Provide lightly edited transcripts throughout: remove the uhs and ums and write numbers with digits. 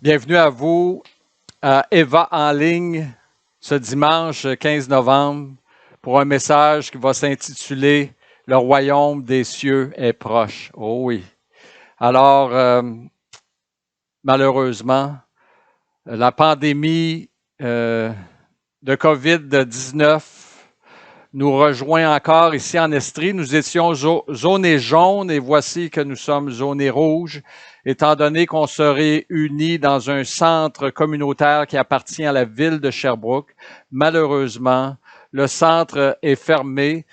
Bienvenue à vous à Eva en ligne ce dimanche 15 novembre pour un message qui va s'intituler Le royaume des cieux est proche. Oh oui. Alors, malheureusement, la pandémie de COVID-19 nous rejoint encore ici en Estrie. Nous étions zonés jaunes et voici que nous sommes zonés rouges, étant donné qu'on se réunit dans un centre communautaire qui appartient à la ville de Sherbrooke. Malheureusement, le centre est fermé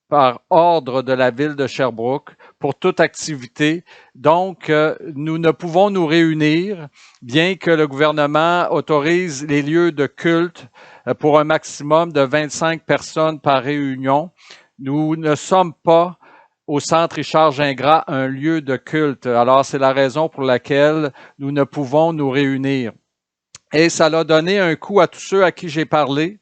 par ordre de la ville de Sherbrooke pour toute activité. Donc, nous ne pouvons nous réunir, bien que le gouvernement autorise les lieux de culte pour un maximum de 25 personnes par réunion. Nous ne sommes pas au Centre Richard Gingras un lieu de culte. Alors, c'est la raison pour laquelle nous ne pouvons nous réunir. Et ça l'a donné un coup à tous ceux à qui j'ai parlé,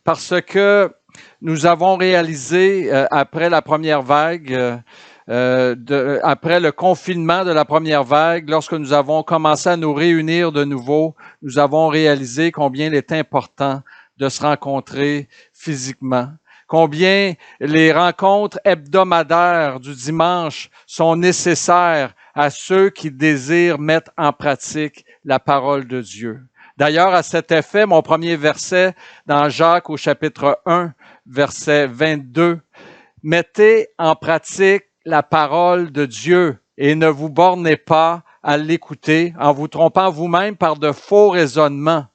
parce que nous avons réalisé, après la première vague, après le confinement de la première vague, lorsque nous avons commencé à nous réunir de nouveau, nous avons réalisé combien il est important de se rencontrer physiquement, combien les rencontres hebdomadaires du dimanche sont nécessaires à ceux qui désirent mettre en pratique la parole de Dieu. D'ailleurs, à cet effet, mon premier verset dans Jacques au chapitre 1, verset 22, « Mettez en pratique la parole de Dieu et ne vous bornez pas à l'écouter en vous trompant vous-même par de faux raisonnements. »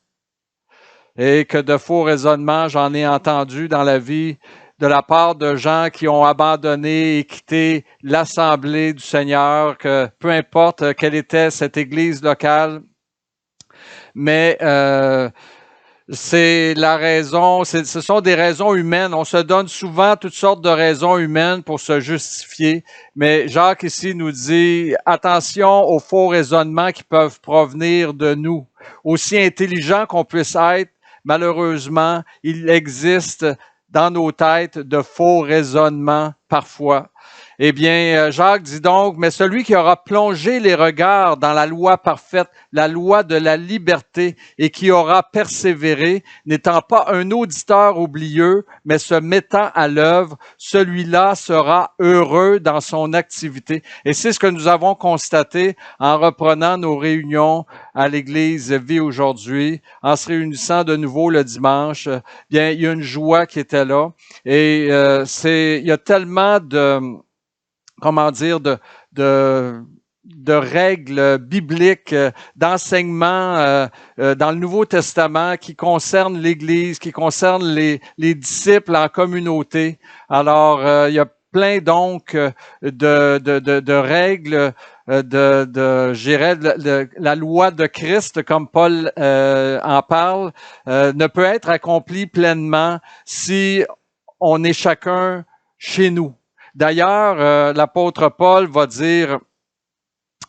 Et que de faux raisonnements, j'en ai entendu dans la vie de la part de gens qui ont abandonné et quitté l'Assemblée du Seigneur, que peu importe quelle était cette église locale, mais c'est la raison, ce sont des raisons humaines. On se donne souvent toutes sortes de raisons humaines pour se justifier, mais Jacques ici nous dit attention aux faux raisonnements qui peuvent provenir de nous. Aussi intelligents qu'on puisse être, malheureusement, il existe dans nos têtes de faux raisonnements parfois. Eh bien, Jacques dit donc, mais celui qui aura plongé les regards dans la loi parfaite, la loi de la liberté, et qui aura persévéré, n'étant pas un auditeur oublieux, mais se mettant à l'œuvre, celui-là sera heureux dans son activité. Et c'est ce que nous avons constaté en reprenant nos réunions à l'Église Vie aujourd'hui, en se réunissant de nouveau le dimanche. Bien, il y a une joie qui était là, et il y a tellement de de règles bibliques, d'enseignements dans le Nouveau Testament qui concernent l'Église, qui concernent les disciples en communauté. Alors, il y a plein donc de règles, je dirais, la loi de Christ, comme Paul en parle, ne peut être accomplie pleinement si on est chacun chez nous. D'ailleurs, l'apôtre Paul va dire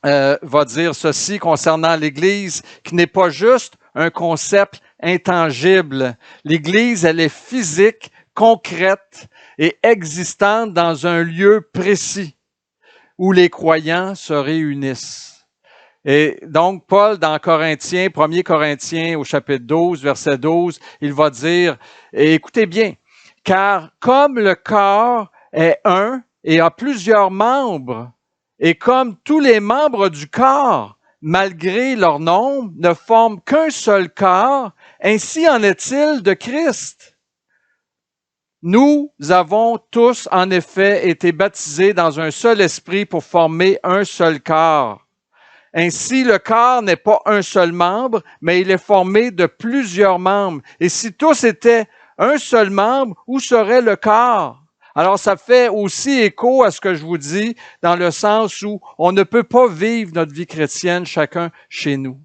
ceci concernant l'Église, qui n'est pas juste un concept intangible. L'Église, elle est physique, concrète et existante dans un lieu précis où les croyants se réunissent. Et donc, Paul, dans Corinthiens, 1 Corinthiens au chapitre 12, verset 12, il va dire, écoutez bien, car comme le corps est un et a plusieurs membres, et comme tous les membres du corps, malgré leur nombre, ne forment qu'un seul corps, ainsi en est-il de Christ. Nous avons tous, en effet, été baptisés dans un seul esprit pour former un seul corps. Ainsi, le corps n'est pas un seul membre, mais il est formé de plusieurs membres. Et si tous étaient un seul membre, où serait le corps? Alors, ça fait aussi écho à ce que je vous dis, dans le sens où on ne peut pas vivre notre vie chrétienne chacun chez nous.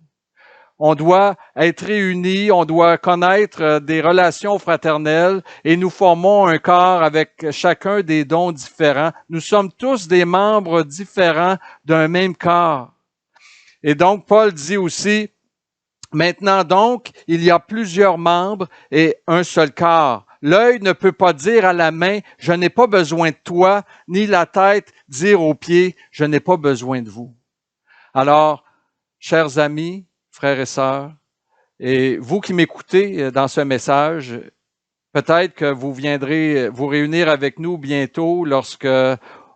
On doit être réunis, on doit connaître des relations fraternelles et nous formons un corps avec chacun des dons différents. Nous sommes tous des membres différents d'un même corps. Et donc, Paul dit aussi, maintenant donc, il y a plusieurs membres et un seul corps. L'œil ne peut pas dire à la main, je n'ai pas besoin de toi, ni la tête dire aux pieds, je n'ai pas besoin de vous. Alors, chers amis, frères et sœurs, et vous qui m'écoutez dans ce message, peut-être que vous viendrez vous réunir avec nous bientôt lorsque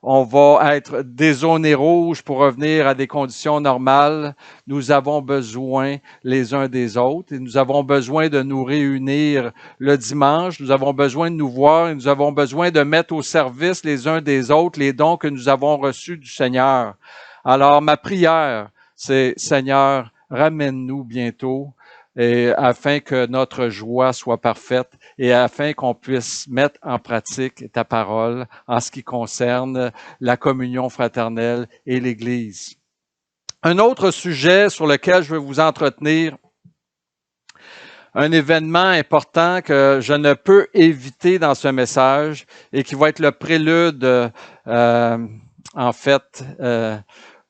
on va être des zones rouges pour revenir à des conditions normales. Nous avons besoin les uns des autres et nous avons besoin de nous réunir le dimanche. Nous avons besoin de nous voir et nous avons besoin de mettre au service les uns des autres les dons que nous avons reçus du Seigneur. Alors, ma prière, c'est Seigneur, ramène-nous bientôt et afin que notre joie soit parfaite et afin qu'on puisse mettre en pratique ta parole en ce qui concerne la communion fraternelle et l'Église. Un autre sujet sur lequel je veux vous entretenir, un événement important que je ne peux éviter dans ce message et qui va être le prélude,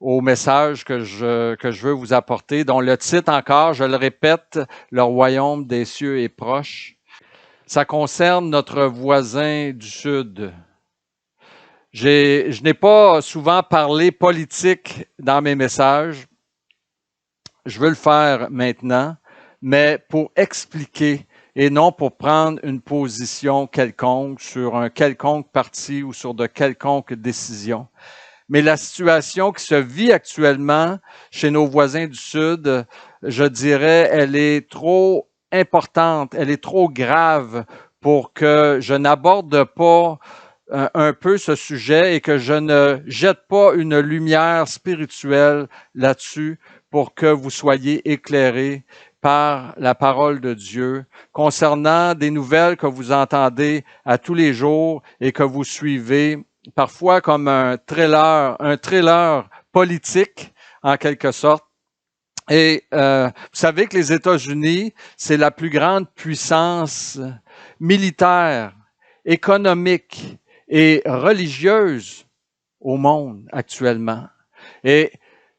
au message que je veux vous apporter, dont le titre encore, je le répète, le royaume des cieux est proche. Ça concerne notre voisin du Sud. Je n'ai pas souvent parlé politique dans mes messages. Je veux le faire maintenant, mais pour expliquer et non pour prendre une position quelconque sur un quelconque parti ou sur de quelconques décisions. Mais la situation qui se vit actuellement chez nos voisins du Sud, je dirais, elle est trop importante, elle est trop grave pour que je n'aborde pas un peu ce sujet et que je ne jette pas une lumière spirituelle là-dessus pour que vous soyez éclairés par la parole de Dieu concernant des nouvelles que vous entendez à tous les jours et que vous suivez parfois comme un trailer politique en quelque sorte. Et vous savez que les États-Unis, c'est la plus grande puissance militaire, économique et religieuse au monde actuellement. Et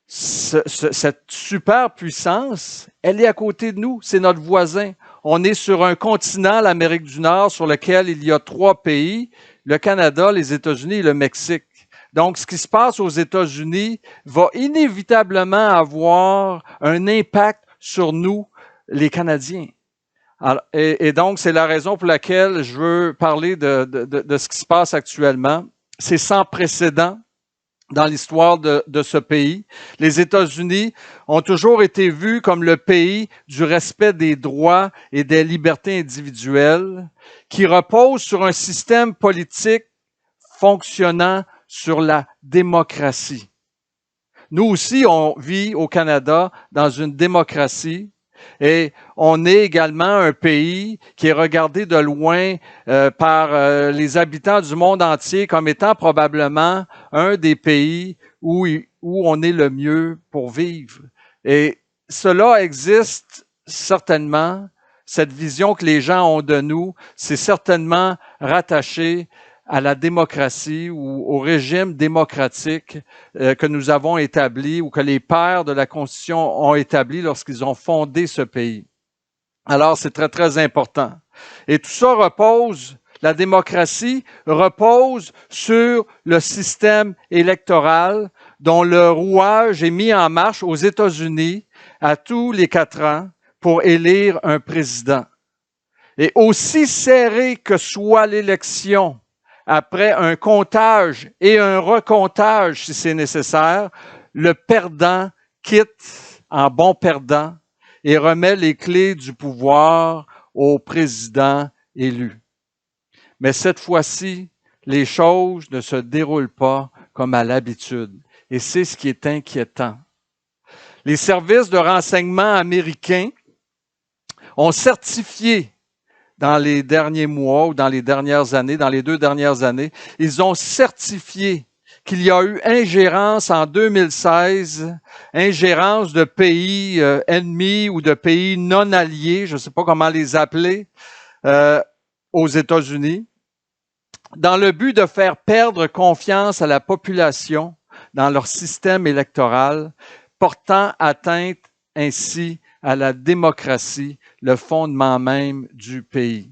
cette superpuissance, elle est à côté de nous, c'est notre voisin. On est sur un continent, l'Amérique du Nord, sur lequel il y a 3 pays, le Canada, les États-Unis et le Mexique. Donc, ce qui se passe aux États-Unis va inévitablement avoir un impact sur nous, les Canadiens. Alors, et donc, c'est la raison pour laquelle je veux parler de ce qui se passe actuellement. C'est sans précédent dans l'histoire de ce pays. Les États-Unis ont toujours été vus comme le pays du respect des droits et des libertés individuelles qui repose sur un système politique fonctionnant sur la démocratie. Nous aussi, on vit au Canada dans une démocratie et on est également un pays qui est regardé de loin par les habitants du monde entier comme étant probablement un des pays où on est le mieux pour vivre. Et cela existe certainement, cette vision que les gens ont de nous, c'est certainement rattaché à la démocratie ou au régime démocratique que nous avons établi ou que les pères de la Constitution ont établi lorsqu'ils ont fondé ce pays. Alors, c'est très, très important. Et tout ça repose, la démocratie repose sur le système électoral dont le rouage est mis en marche aux États-Unis à tous les 4 ans pour élire un président. Et aussi serré que soit l'élection, après un comptage et un recomptage, si c'est nécessaire, le perdant quitte en bon perdant et remet les clés du pouvoir au président élu. Mais cette fois-ci, les choses ne se déroulent pas comme à l'habitude. Et c'est ce qui est inquiétant. Les services de renseignement américains ont certifié dans les derniers mois ou dans les dernières années, dans les 2 dernières années, ils ont certifié qu'il y a eu ingérence en 2016, ingérence de pays ennemis ou de pays non alliés, je ne sais pas comment les appeler, aux États-Unis, dans le but de faire perdre confiance à la population dans leur système électoral, portant atteinte ainsi à la démocratie, le fondement même du pays.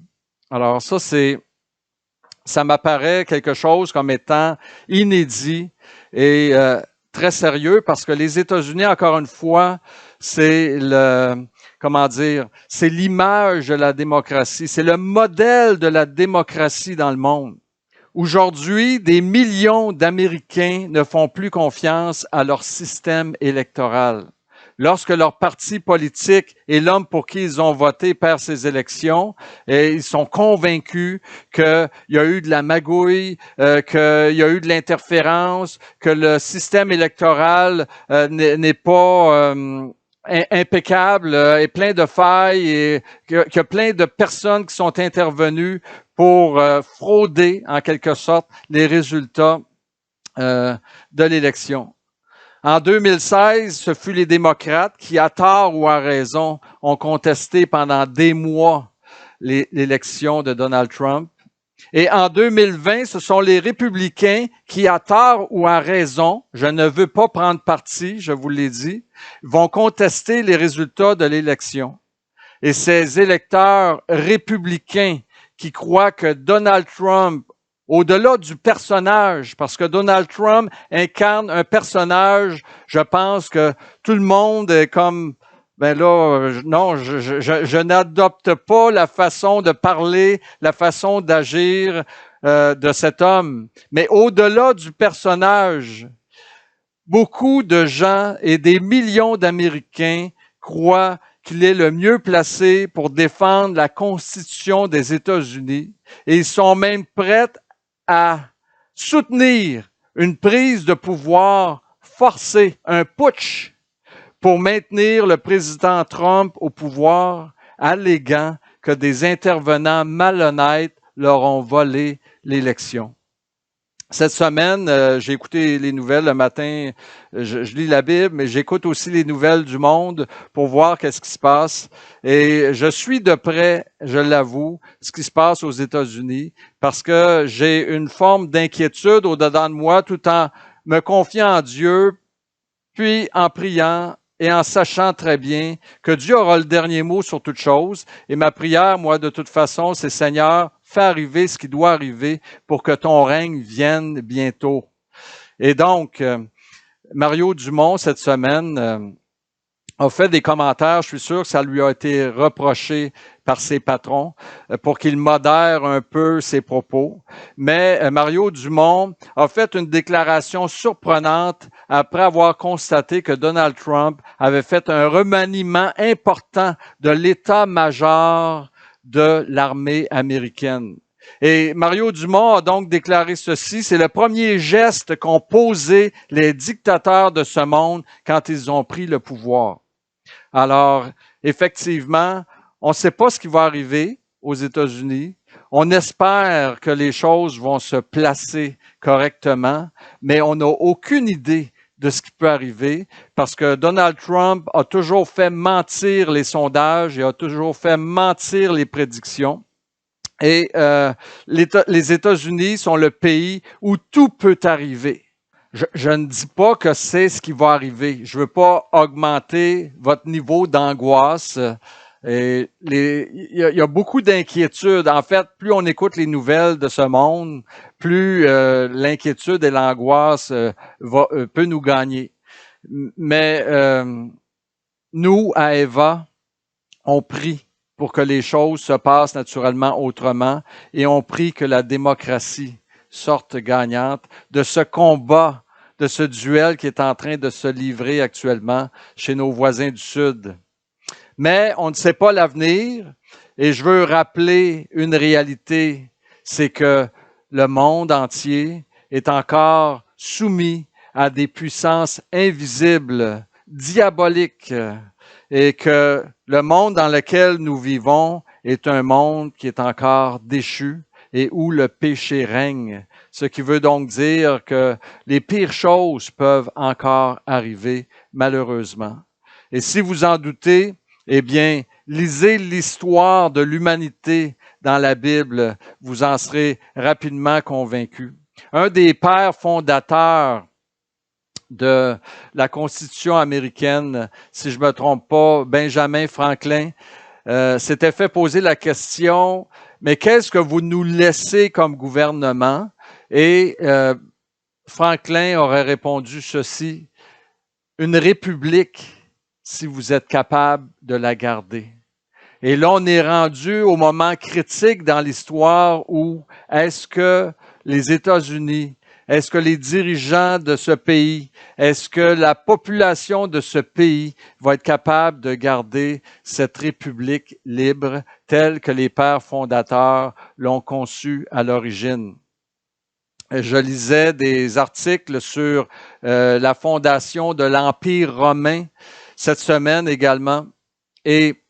Alors ça m'apparaît quelque chose comme étant inédit et très sérieux parce que les États-Unis, encore une fois, c'est c'est l'image de la démocratie, c'est le modèle de la démocratie dans le monde. Aujourd'hui, des millions d'Américains ne font plus confiance à leur système électoral. Lorsque leur parti politique et l'homme pour qui ils ont voté perd ces élections, et ils sont convaincus qu'il y a eu de la magouille, qu'il y a eu de l'interférence, que le système électoral n'est pas impeccable et plein de failles et qu'il y a plein de personnes qui sont intervenues pour frauder, en quelque sorte, les résultats de l'élection. En 2016, ce fut les démocrates qui, à tort ou à raison, ont contesté pendant des mois l'élection de Donald Trump. Et en 2020, ce sont les républicains qui, à tort ou à raison, je ne veux pas prendre parti, je vous l'ai dit, vont contester les résultats de l'élection. Et ces électeurs républicains qui croient que Donald Trump, au-delà du personnage, parce que Donald Trump incarne un personnage, je pense que tout le monde est comme, non, je n'adopte pas la façon de parler, la façon d'agir de cet homme. Mais au-delà du personnage, beaucoup de gens et des millions d'Américains croient qu'il est le mieux placé pour défendre la Constitution des États-Unis et ils sont même prêts à soutenir une prise de pouvoir forcée, un putsch, pour maintenir le président Trump au pouvoir, alléguant que des intervenants malhonnêtes leur ont volé l'élection. Cette semaine, j'ai écouté les nouvelles le matin, je lis la Bible, mais j'écoute aussi les nouvelles du monde pour voir qu'est-ce qui se passe. Et je suis de près, je l'avoue, ce qui se passe aux États-Unis, parce que j'ai une forme d'inquiétude au-dedans de moi, tout en me confiant en Dieu, puis en priant et en sachant très bien que Dieu aura le dernier mot sur toute chose. Et ma prière, moi, de toute façon, c'est Seigneur, fais arriver ce qui doit arriver pour que ton règne vienne bientôt. Et donc, Mario Dumont, cette semaine, a fait des commentaires. Je suis sûr que ça lui a été reproché par ses patrons pour qu'il modère un peu ses propos. Mais Mario Dumont a fait une déclaration surprenante après avoir constaté que Donald Trump avait fait un remaniement important de l'état-major de l'armée américaine. Et Mario Dumont a donc déclaré ceci, c'est le premier geste qu'ont posé les dictateurs de ce monde quand ils ont pris le pouvoir. Alors, effectivement, on ne sait pas ce qui va arriver aux États-Unis. On espère que les choses vont se placer correctement, mais on n'a aucune idée de ce qui peut arriver parce que Donald Trump a toujours fait mentir les sondages et a toujours fait mentir les prédictions. Et les États-Unis sont le pays où tout peut arriver. Je ne dis pas que c'est ce qui va arriver. Je veux pas augmenter votre niveau d'angoisse. Il y a beaucoup d'inquiétudes. En fait, plus on écoute les nouvelles de ce monde, plus l'inquiétude et l'angoisse peut nous gagner. Mais nous, à Eva, on prie pour que les choses se passent naturellement autrement et on prie que la démocratie sorte gagnante de ce combat, de ce duel qui est en train de se livrer actuellement chez nos voisins du Sud. Mais on ne sait pas l'avenir et je veux rappeler une réalité, c'est que le monde entier est encore soumis à des puissances invisibles, diaboliques, et que le monde dans lequel nous vivons est un monde qui est encore déchu et où le péché règne. Ce qui veut donc dire que les pires choses peuvent encore arriver, malheureusement. Et si vous en doutez, eh bien, lisez l'histoire de l'humanité dans la Bible, vous en serez rapidement convaincus. Un des pères fondateurs de la Constitution américaine, si je me trompe pas, Benjamin Franklin, s'était fait poser la question, mais qu'est-ce que vous nous laissez comme gouvernement? Et Franklin aurait répondu ceci: une république, si vous êtes capable de la garder. Et là, on est rendu au moment critique dans l'histoire où est-ce que les États-Unis, est-ce que les dirigeants de ce pays, est-ce que la population de ce pays va être capable de garder cette république libre telle que les pères fondateurs l'ont conçue à l'origine? Je lisais des articles sur la fondation de l'Empire romain cette semaine également, et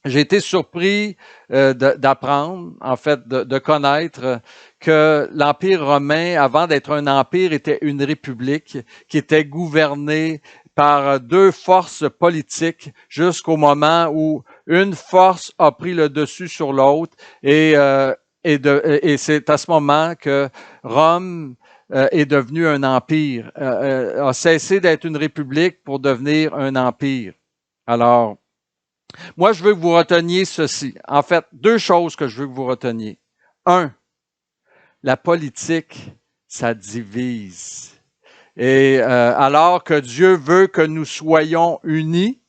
j'ai été surpris d'apprendre, en fait, de connaître que l'Empire romain, avant d'être un empire, était une république qui était gouvernée par deux forces politiques jusqu'au moment où une force a pris le dessus sur l'autre et c'est à ce moment que Rome est devenu un empire, a cessé d'être une république pour devenir un empire. Alors, moi, je veux que vous reteniez ceci. En fait, deux choses que je veux que vous reteniez. Un, la politique, ça divise. Et alors que Dieu veut que nous soyons unis,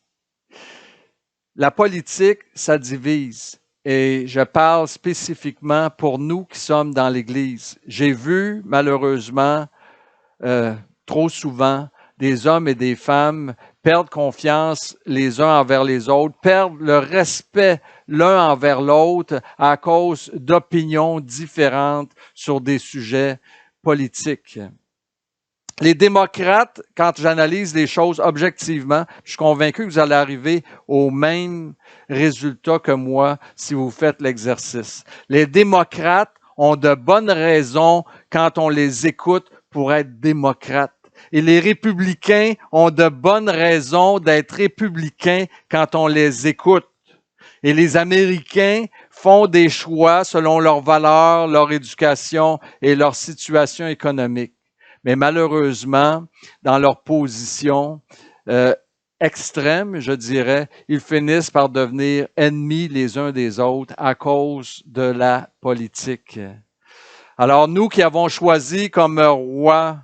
la politique, ça divise. Et je parle spécifiquement pour nous qui sommes dans l'Église. J'ai vu, malheureusement, trop souvent, des hommes et des femmes perdre confiance les uns envers les autres, perdre le respect l'un envers l'autre à cause d'opinions différentes sur des sujets politiques. Les démocrates, quand j'analyse les choses objectivement, je suis convaincu que vous allez arriver au même résultat que moi si vous faites l'exercice. Les démocrates ont de bonnes raisons quand on les écoute pour être démocrates. Et les républicains ont de bonnes raisons d'être républicains quand on les écoute. Et les Américains font des choix selon leurs valeurs, leur éducation et leur situation économique. Mais malheureusement, dans leur position extrême, je dirais, ils finissent par devenir ennemis les uns des autres à cause de la politique. Alors nous qui avons choisi comme roi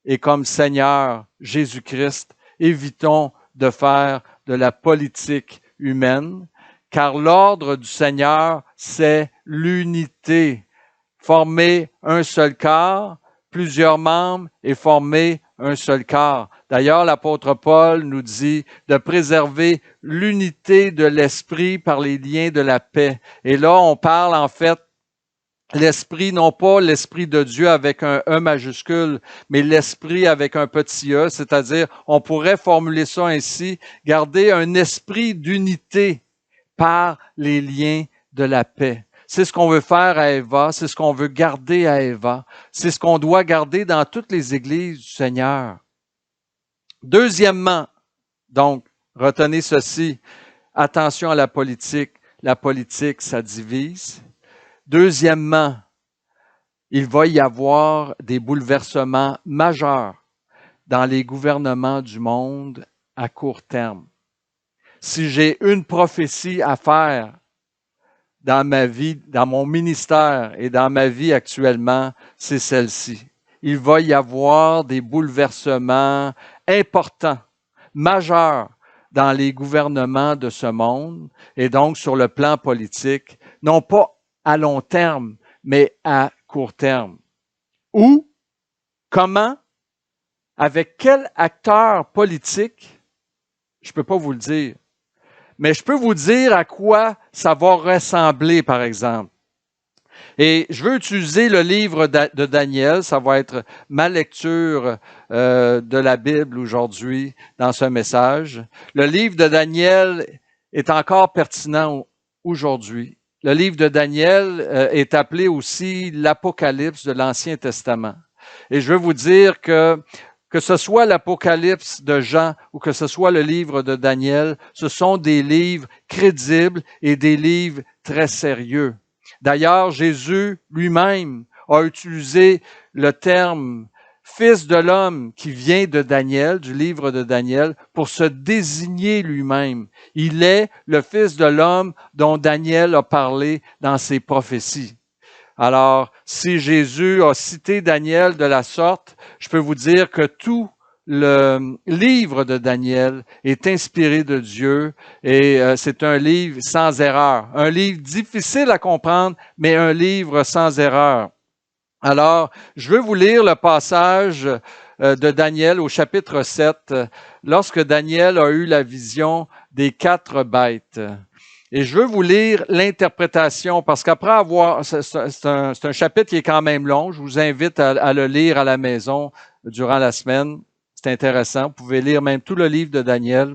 et comme Seigneur Jésus-Christ, évitons de faire de la politique humaine, car l'ordre du Seigneur, c'est l'unité. Former un seul corps, plusieurs membres et former un seul corps. D'ailleurs, l'apôtre Paul nous dit de préserver l'unité de l'esprit par les liens de la paix. Et là, on parle en fait l'esprit, non pas l'esprit de Dieu avec un E majuscule, mais l'esprit avec un petit e, c'est-à-dire, on pourrait formuler ça ainsi, garder un esprit d'unité par les liens de la paix. C'est ce qu'on veut faire à Eva, c'est ce qu'on veut garder à Eva, c'est ce qu'on doit garder dans toutes les églises du Seigneur. Deuxièmement, donc, retenez ceci, attention à la politique, ça divise. Deuxièmement, il va y avoir des bouleversements majeurs dans les gouvernements du monde à court terme. Si j'ai une prophétie à faire dans ma vie, dans mon ministère et dans ma vie actuellement, c'est celle-ci. Il va y avoir des bouleversements importants, majeurs dans les gouvernements de ce monde et donc sur le plan politique, non pas à long terme, mais à court terme. Où, comment, avec quel acteur politique, je ne peux pas vous le dire, mais je peux vous dire à quoi ça va ressembler, par exemple. Et je veux utiliser le livre de Daniel, ça va être ma lecture de la Bible aujourd'hui dans ce message. Le livre de Daniel est encore pertinent aujourd'hui. Le livre de Daniel est appelé aussi l'Apocalypse de l'Ancien Testament. Et je veux vous dire que ce soit l'Apocalypse de Jean ou que ce soit le livre de Daniel, ce sont des livres crédibles et des livres très sérieux. D'ailleurs, Jésus lui-même a utilisé le terme « Fils de l'homme » qui vient de Daniel, du livre de Daniel, pour se désigner lui-même. Il est le Fils de l'homme dont Daniel a parlé dans ses prophéties. Alors, si Jésus a cité Daniel de la sorte, je peux vous dire que tout le livre de Daniel est inspiré de Dieu et c'est un livre sans erreur. Un livre difficile à comprendre, mais un livre sans erreur. Alors, je veux vous lire le passage de Daniel au chapitre 7, lorsque Daniel a eu la vision des 4 bêtes. Et je veux vous lire l'interprétation, parce qu'après avoir, c'est un chapitre qui est quand même long, je vous invite à le lire à la maison durant la semaine. C'est intéressant. Vous pouvez lire même tout le livre de Daniel.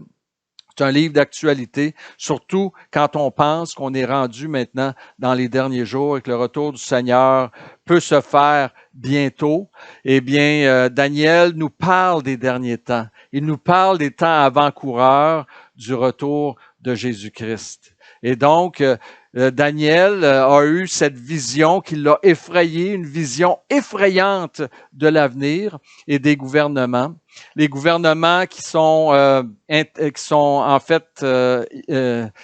C'est un livre d'actualité, surtout quand on pense qu'on est rendu maintenant dans les derniers jours et que le retour du Seigneur peut se faire bientôt. Eh bien, Daniel nous parle des derniers temps. Il nous parle des temps avant-coureurs du retour de Jésus-Christ. Et donc, Daniel a eu cette vision qui l'a effrayé, une vision effrayante de l'avenir et des gouvernements. Les gouvernements qui sont en fait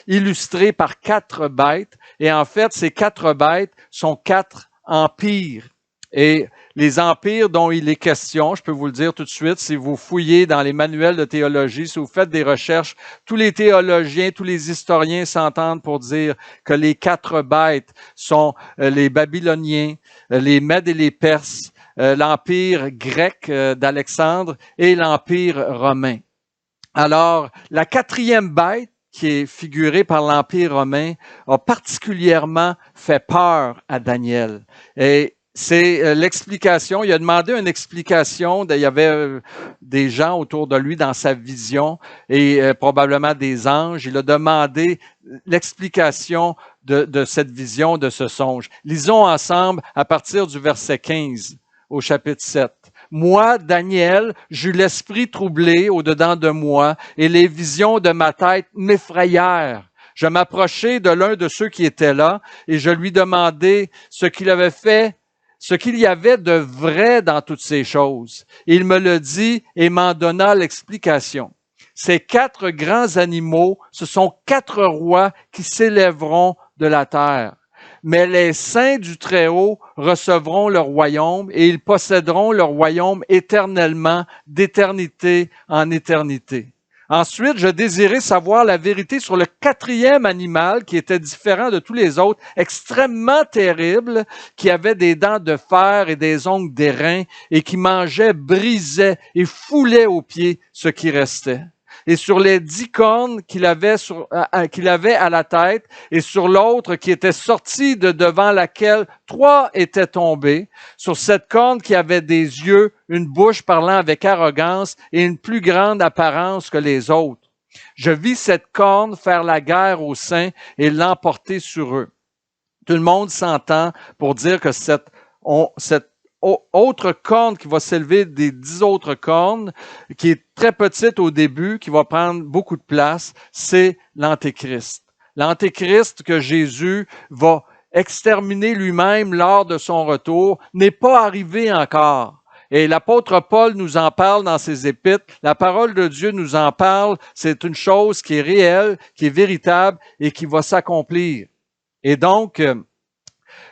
illustrés par 4 bêtes. Et en fait, ces 4 bêtes sont 4 empires. Et les empires dont il est question, je peux vous le dire tout de suite, si vous fouillez dans les manuels de théologie, si vous faites des recherches, tous les théologiens, tous les historiens s'entendent pour dire que les 4 bêtes sont les Babyloniens, les Mèdes et les Perses, l'empire grec d'Alexandre et l'empire romain. Alors, la 4e bête, qui est figurée par l'empire romain, a particulièrement fait peur à Daniel. Et c'est l'explication. Il a demandé une explication. Il y avait des gens autour de lui dans sa vision et probablement des anges. Il a demandé l'explication de cette vision, de ce songe. Lisons ensemble à partir du verset 15 au chapitre 7. Moi, Daniel, j'eus l'esprit troublé au-dedans de moi et les visions de ma tête m'effrayèrent. Je m'approchai de l'un de ceux qui étaient là et je lui demandai ce qu'il avait fait, ce qu'il y avait de vrai dans toutes ces choses. Il me le dit et m'en donna l'explication. Ces 4 grands animaux, ce sont 4 rois qui s'élèveront de la terre. Mais les saints du Très-Haut recevront leur royaume et ils posséderont leur royaume éternellement, d'éternité en éternité. Ensuite, je désirais savoir la vérité sur le 4e animal qui était différent de tous les autres, extrêmement terrible, qui avait des dents de fer et des ongles d'airain et qui mangeait, brisait et foulait aux pieds ce qui restait. Et sur les 10 cornes qu'il avait à la tête, et sur l'autre qui était sortie de devant laquelle 3 étaient tombés, sur cette corne qui avait des yeux, une bouche parlant avec arrogance et une plus grande apparence que les autres. Je vis cette corne faire la guerre aux saints et l'emporter sur eux. Tout le monde s'entend pour dire que cette autre corne qui va s'élever des 10 autres cornes, qui est très petite au début, qui va prendre beaucoup de place, c'est l'Antéchrist. L'Antéchrist que Jésus va exterminer lui-même lors de son retour n'est pas arrivé encore. Et l'apôtre Paul nous en parle dans ses épîtres. La parole de Dieu nous en parle. C'est une chose qui est réelle, qui est véritable et qui va s'accomplir. Et donc,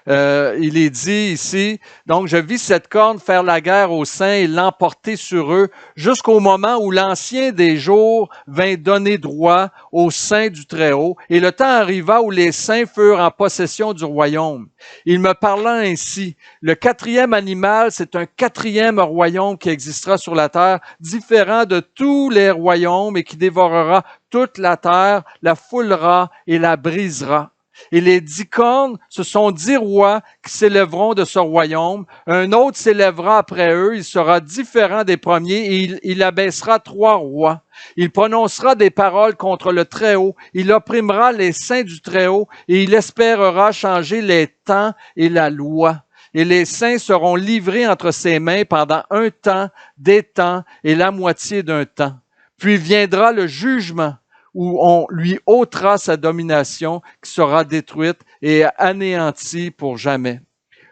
il est dit ici, donc je vis cette corne faire la guerre aux saints et l'emporter sur eux jusqu'au moment où l'ancien des jours vint donner droit aux saints du Très-Haut. Et le temps arriva où les saints furent en possession du royaume. Il me parla ainsi, le 4e animal, c'est un 4e royaume qui existera sur la terre, différent de tous les royaumes et qui dévorera toute la terre, la foulera et la brisera. Et les 10 cornes, ce sont 10 rois qui s'élèveront de ce royaume. Un autre s'élèvera après eux, il sera différent des premiers et il abaissera 3 rois. Il prononcera des paroles contre le Très-Haut, il opprimera les saints du Très-Haut et il espérera changer les temps et la loi. Et les saints seront livrés entre ses mains pendant un temps, des temps et la moitié d'un temps. Puis viendra le jugement, où on lui ôtera sa domination, qui sera détruite et anéantie pour jamais.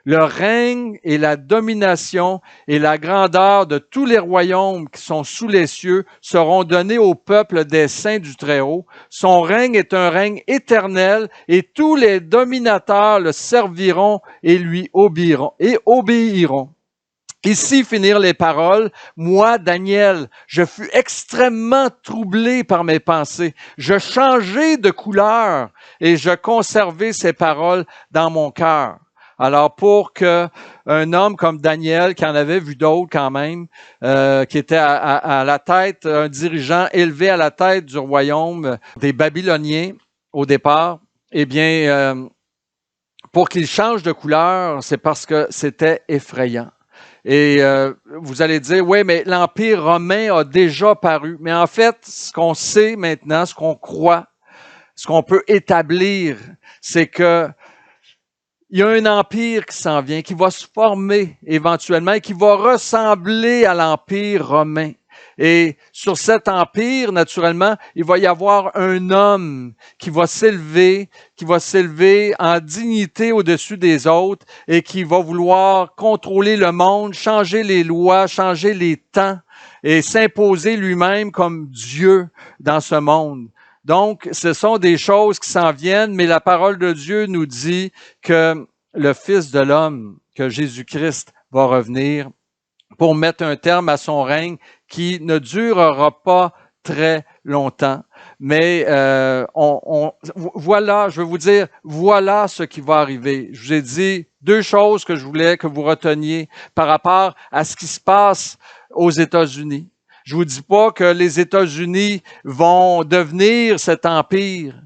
Le règne et la domination et la grandeur de tous les royaumes qui sont sous les cieux seront donnés au peuple des saints du Très-Haut. Son règne est un règne éternel et tous les dominateurs le serviront et lui obéiront. Ici finirent les paroles. Moi, Daniel, je fus extrêmement troublé par mes pensées. Je changeai de couleur et je conservai ces paroles dans mon cœur. Alors, pour que un homme comme Daniel, qui en avait vu d'autres quand même, qui était à la tête, un dirigeant élevé à la tête du royaume des Babyloniens au départ, eh bien, pour qu'il change de couleur, c'est parce que c'était effrayant. Et vous allez dire, oui, mais l'Empire romain a déjà paru. Mais en fait, ce qu'on sait maintenant, ce qu'on croit, ce qu'on peut établir, c'est que il y a un empire qui s'en vient, qui va se former éventuellement et qui va ressembler à l'Empire romain. Et sur cet empire, naturellement, il va y avoir un homme qui va s'élever en dignité au-dessus des autres et qui va vouloir contrôler le monde, changer les lois, changer les temps et s'imposer lui-même comme Dieu dans ce monde. Donc, ce sont des choses qui s'en viennent, mais la parole de Dieu nous dit que le Fils de l'homme, que Jésus-Christ va revenir pour mettre un terme à son règne qui ne durera pas très longtemps. Mais voilà, je veux vous dire, voilà ce qui va arriver. Je vous ai dit deux choses que je voulais que vous reteniez par rapport à ce qui se passe aux États-Unis. Je vous dis pas que les États-Unis vont devenir cet empire,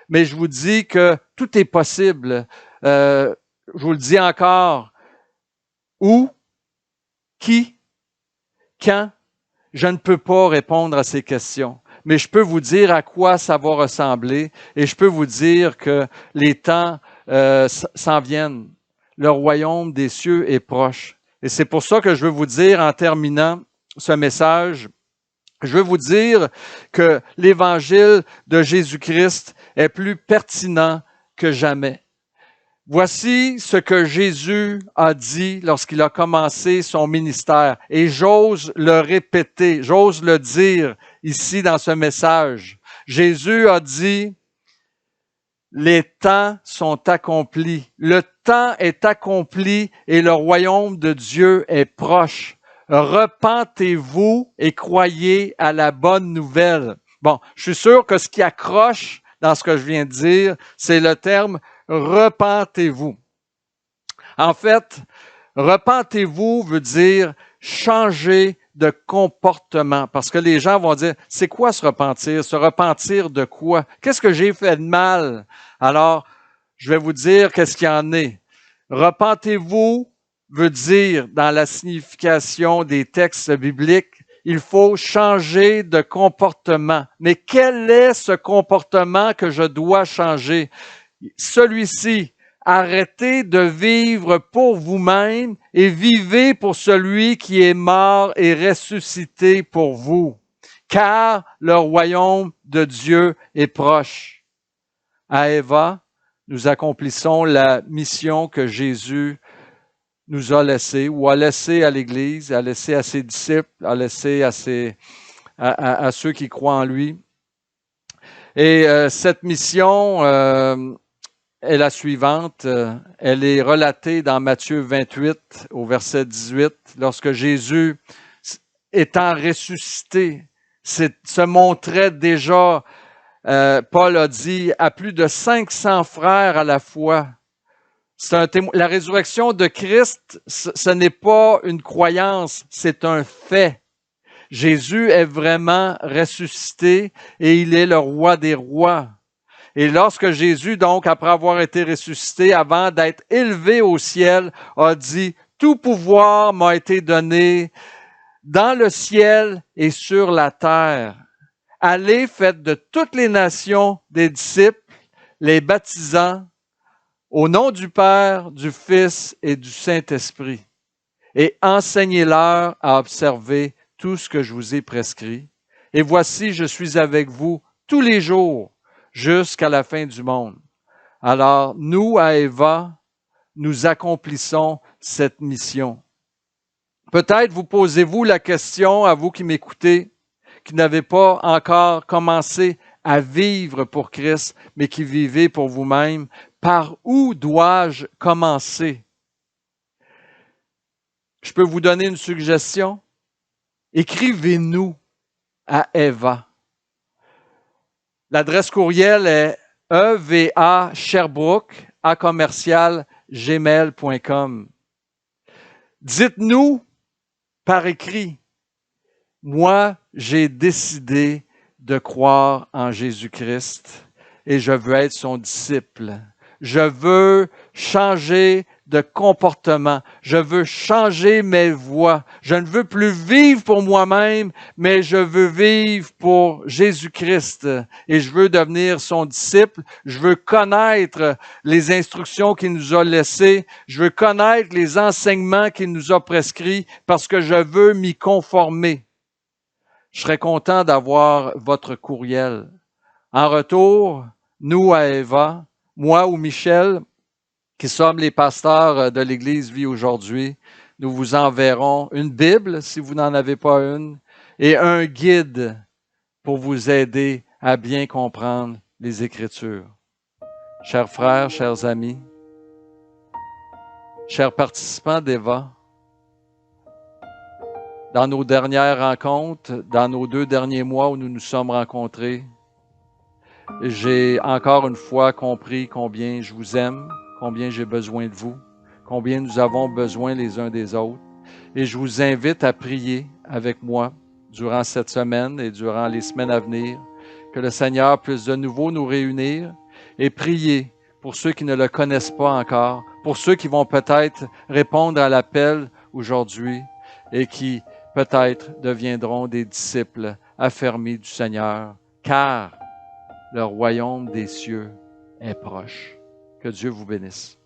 mais je vous dis que tout est possible. Je vous le dis encore. Où? Qui? Quand? Je ne peux pas répondre à ces questions, mais je peux vous dire à quoi ça va ressembler et je peux vous dire que les temps s'en viennent. Le royaume des cieux est proche. Et c'est pour ça que je veux vous dire, en terminant ce message, je veux vous dire que l'évangile de Jésus-Christ est plus pertinent que jamais. Voici ce que Jésus a dit lorsqu'il a commencé son ministère. Et j'ose le répéter, j'ose le dire ici dans ce message. Jésus a dit, les temps sont accomplis. Le temps est accompli et le royaume de Dieu est proche. Repentez-vous et croyez à la bonne nouvelle. Bon, je suis sûr que ce qui accroche dans ce que je viens de dire, c'est le terme repentez-vous. En fait, repentez-vous veut dire changer de comportement. Parce que les gens vont dire, c'est quoi se repentir? Se repentir de quoi? Qu'est-ce que j'ai fait de mal? Alors, je vais vous dire qu'est-ce qu'il y en est. Repentez-vous veut dire, dans la signification des textes bibliques, il faut changer de comportement. Mais quel est ce comportement que je dois changer? Celui-ci, arrêtez de vivre pour vous-même et vivez pour celui qui est mort et ressuscité pour vous. Car le royaume de Dieu est proche. À Eva, nous accomplissons la mission que Jésus nous a laissée, ou a laissé à l'Église, a laissé à ses disciples, a laissé à ceux qui croient en lui. Et cette mission est la suivante. Elle est relatée dans Matthieu 28, au verset 18, lorsque Jésus, étant ressuscité, se montrait déjà, Paul a dit, à plus de 500 frères à la fois. La résurrection de Christ, ce n'est pas une croyance, c'est un fait. Jésus est vraiment ressuscité et il est le roi des rois. Et lorsque Jésus, donc, après avoir été ressuscité, avant d'être élevé au ciel, a dit, « Tout pouvoir m'a été donné dans le ciel et sur la terre. Allez, faites de toutes les nations des disciples, les baptisant au nom du Père, du Fils et du Saint-Esprit, et enseignez-leur à observer tout ce que je vous ai prescrit. Et voici, je suis avec vous tous les jours jusqu'à la fin du monde. » Alors, nous, à Eva, nous accomplissons cette mission. Peut-être vous posez-vous la question, à vous qui m'écoutez, qui n'avez pas encore commencé à vivre pour Christ, mais qui vivez pour vous-même, par où dois-je commencer? Je peux vous donner une suggestion? Écrivez-nous à Eva. L'adresse courriel est eva.sherbrooke@gmail.com. Dites-nous par écrit, moi, j'ai décidé de croire en Jésus-Christ et je veux être son disciple. Je veux changer de comportement. Je veux changer mes voies. Je ne veux plus vivre pour moi-même, mais je veux vivre pour Jésus-Christ et je veux devenir son disciple. Je veux connaître les instructions qu'il nous a laissées. Je veux connaître les enseignements qu'il nous a prescrits parce que je veux m'y conformer. Je serais content d'avoir votre courriel. En retour, nous à Eva, moi ou Michel, qui sommes les pasteurs de l'Église Vie aujourd'hui, nous vous enverrons une Bible, si vous n'en avez pas une, et un guide pour vous aider à bien comprendre les Écritures. Chers frères, chers amis, chers participants d'Eva, dans nos dernières rencontres, dans nos 2 derniers mois où nous nous sommes rencontrés, j'ai encore une fois compris combien je vous aime, combien j'ai besoin de vous, combien nous avons besoin les uns des autres. Et je vous invite à prier avec moi durant cette semaine et durant les semaines à venir, que le Seigneur puisse de nouveau nous réunir et prier pour ceux qui ne le connaissent pas encore, pour ceux qui vont peut-être répondre à l'appel aujourd'hui et qui peut-être deviendront des disciples affermis du Seigneur, car le royaume des cieux est proche. Que Dieu vous bénisse.